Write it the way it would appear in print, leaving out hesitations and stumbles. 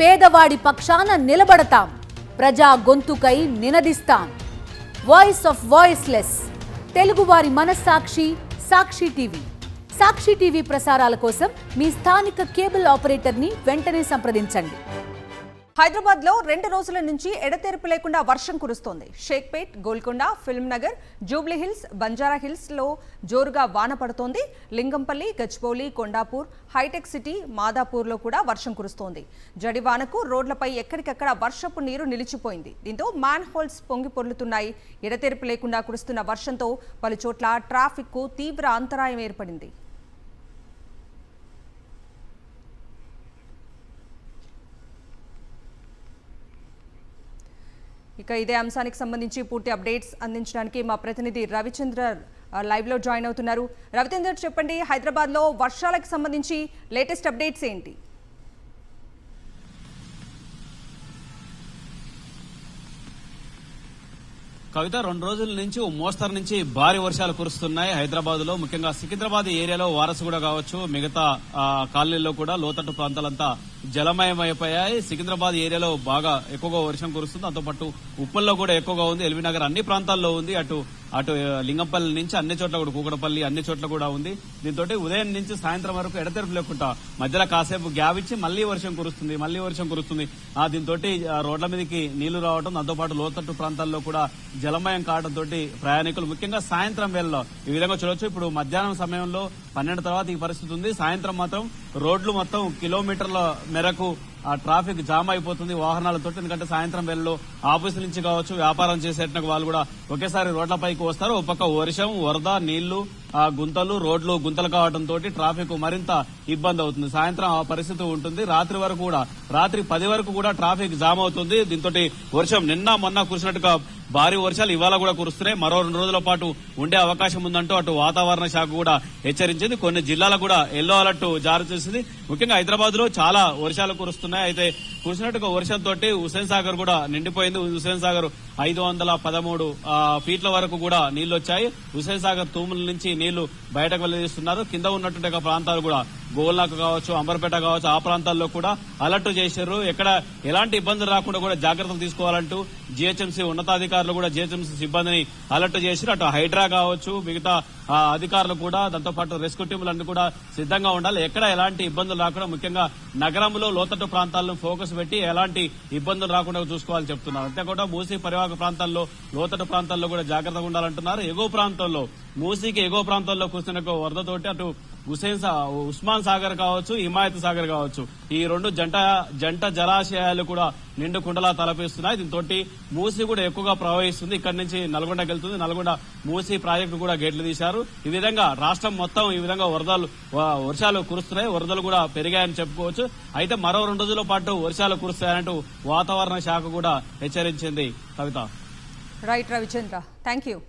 పేదవాడి పక్షాన నిలబడతాం, ప్రజా గొంతుకై నినదిస్తాం. వాయిస్ ఆఫ్ వాయిస్లెస్, తెలుగువారి మనస్సాక్షి సాక్షి టీవీ. సాక్షి టీవీ ప్రసారాల కోసం మీ స్థానిక కేబుల్ ఆపరేటర్ని వెంటనే సంప్రదించండి. హైదరాబాద్ లో 2 రోజుల నుంచి ఎడతెరిపి లేకుండా వర్షం కురుస్తోంది. Shaikpet, Golconda, film Nagar, Jubilee hills, Banjara hills లో జోరుగా వాన పడుతోంది. లింగంపల్లి, గచ్చిబౌలి, కొండాపూర్, హైటెక్ సిటీ, మాదాపూర్ లో కూడా వర్షం కురుస్తోంది. జడివానకు రోడ్లపై ఎక్కడికక్కడ వర్షపు నీరు నిలిచిపోయింది. దీంతో మ్యాన్ హోల్స్ పొంగి పొర్లుతున్నాయి. ఎడతెరిపి లేకుండా కురుస్తున్న వర్షంతో పలు చోట్ల ట్రాఫిక్ కు తీవ్ర అంతరాయం ఏర్పడింది. ఇక ఇదే అంశానికి సంబంధించి పూర్తి అప్డేట్స్ అందించడానికి మా ప్రతినిధి రవిచంద్ర లైవ్ లో జాయిన్ అవుతున్నారు. రవిచంద్ర, చెప్పండి, హైదరాబాద్ లో వర్షాలకు సంబంధించి లేటెస్ట్ అప్డేట్స్ ఏంటి? కవిత, 2 రోజుల నుంచి మోస్తరు నుంచి భారీ వర్షాలు కురుస్తున్నాయి హైదరాబాద్ లో. ముఖ్యంగా సికింద్రాబాద్ ఏరియాలో వారసుగూడ కావచ్చు, మిగతా కాలనీల్లో కూడా లోతట్టు ప్రాంతాలంతా జలమయమైపోయాయి. సికింద్రాబాద్ ఏరియాలో బాగా ఎక్కువగా వర్షం కురుస్తుంది. దాంతోపాటు ఉప్పల్లో కూడా ఎక్కువగా ఉంది. ఎల్బీ నగర్ అన్ని ప్రాంతాల్లో ఉంది. అటు లింగంపల్లి నుంచి అన్ని చోట్ల కూడా, కూకడపల్లి అన్ని చోట్ల కూడా ఉంది. దీంతో ఉదయం నుంచి సాయంత్రం వరకు ఎడతెరిపి లేకుండా మధ్యలో కాసేపు గ్యాప్ ఇచ్చి మళ్లీ వర్షం కురుస్తుంది. దీంతో రోడ్ల మీదకి నీళ్లు రావడం, దాంతోపాటు లోతట్టు ప్రాంతాల్లో కూడా జలమయం కావడంతో ప్రయాణికులు ముఖ్యంగా సాయంత్రం వేళలో ఈ విధంగా చూడొచ్చు. ఇప్పుడు మధ్యాహ్నం సమయంలో 12 తర్వాత ఈ పరిస్థితి ఉంది. సాయంత్రం మాత్రం రోడ్లు మొత్తం కిలోమీటర్ల మేరకు ట్రాఫిక్ జామ్ అయిపోతుంది వాహనాలతో. ఎందుకంటే సాయంత్రం వేళలో ఆఫీసుల నుంచి కావచ్చు, వ్యాపారం చేసేట వాళ్ళు కూడా ఒకేసారి రోడ్లపైకి వస్తారు. ఒక పక్క వర్షం, వరద, నీళ్లు, గుంతలు, రోడ్లు గుంతలు కావడంతో ట్రాఫిక్ మరింత ఇబ్బంది అవుతుంది. సాయంత్రం ఆ పరిస్థితి ఉంటుంది. రాత్రి 10 వరకు కూడా ట్రాఫిక్ జామ్ అవుతుంది. దీంతో వర్షం నిన్న మొన్న కురిసినట్టుగా భారీ వర్షాలు ఇవాళ కూడా కురుస్తున్నాయి. మరో 2 రోజుల పాటు ఉండే అవకాశం ఉందంటూ అటు వాతావరణ శాఖ కూడా హెచ్చరించింది. కొన్ని జిల్లాలకు కూడా ఎల్లో అలర్ట్ జారీ చేసింది. ముఖ్యంగా హైదరాబాద్ లో చాలా వర్షాలు కురుస్తున్నాయి. అయితే కురిసినట్టుగా వర్షంతో హుస్సేన్ సాగర్ కూడా నిండిపోయింది. హుస్సేన్ సాగర్ 513 ఫీట్ల వరకు కూడా నీళ్లు వచ్చాయి. హుస్సేన్ సాగర్ తూముల నుంచి నీళ్లు బయటకు వెళ్లదీస్తున్నారు. కింద ఉన్నటువంటి ప్రాంతాలు కూడా గోల్నాక కావచ్చు, అంబర్పేట కావచ్చు, ఆ ప్రాంతాల్లో కూడా అలర్ట్ చేశారు. ఎక్కడ ఎలాంటి ఇబ్బందులు రాకుండా కూడా జాగ్రత్తలు తీసుకోవాలంటూ జీహెచ్ఎంసీ ఉన్నతాధికారులు కూడా జీహెచ్ఎంసీ సిబ్బందిని అలర్ట్ చేశారు. అటు హైడ్రా కావచ్చు, మిగతా అధికారులు కూడా, దాంతోపాటు రెస్క్యూ టీములన్నీ కూడా సిద్ధంగా ఉండాలి. ఎక్కడ ఎలాంటి ఇబ్బందులు రాకుండా, ముఖ్యంగా నగరంలో లోతట్టు ప్రాంతాలను ఫోకస్ పెట్టి ఎలాంటి ఇబ్బందులు రాకుండా చూసుకోవాలని చెప్తున్నారు. అంతేకాకుండా మూసీ పరివాహక ప్రాంతాల్లో, లోతట్టు ప్రాంతాల్లో కూడా జాగ్రత్తగా ఉండాలంటున్నారు. ఎగువ ప్రాంతంలో, మూసీకి ఎగువ ప్రాంతాల్లో కురిసిన వరదతోటి అటు ఉస్మాన్ సాగర్ కావచ్చు, హిమాయత్ సాగర్ కావచ్చు, ఈ 2 జంట జలాశయాలు కూడా నిండు కుండలా తలపిస్తున్నాయి. దీంతో మూసీ కూడా ఎక్కువగా ప్రవహిస్తుంది. ఇక్కడి నుంచి నల్గొండకి వెళ్తుంది. నల్గొండ మూసీ ప్రాజెక్టు కూడా గేట్లు తీశారు. ఈ విధంగా రాష్ట్రం మొత్తం ఈ విధంగా వర్షాలు కురుస్తున్నాయి. వరదలు కూడా పెరిగాయని చెప్పుకోవచ్చు. అయితే మరో 2 రోజుల పాటు వర్షాలు కురుస్తాయంటూ వాతావరణ శాఖ కూడా హెచ్చరించింది. Kavitha. Right Ravichandra, thank you.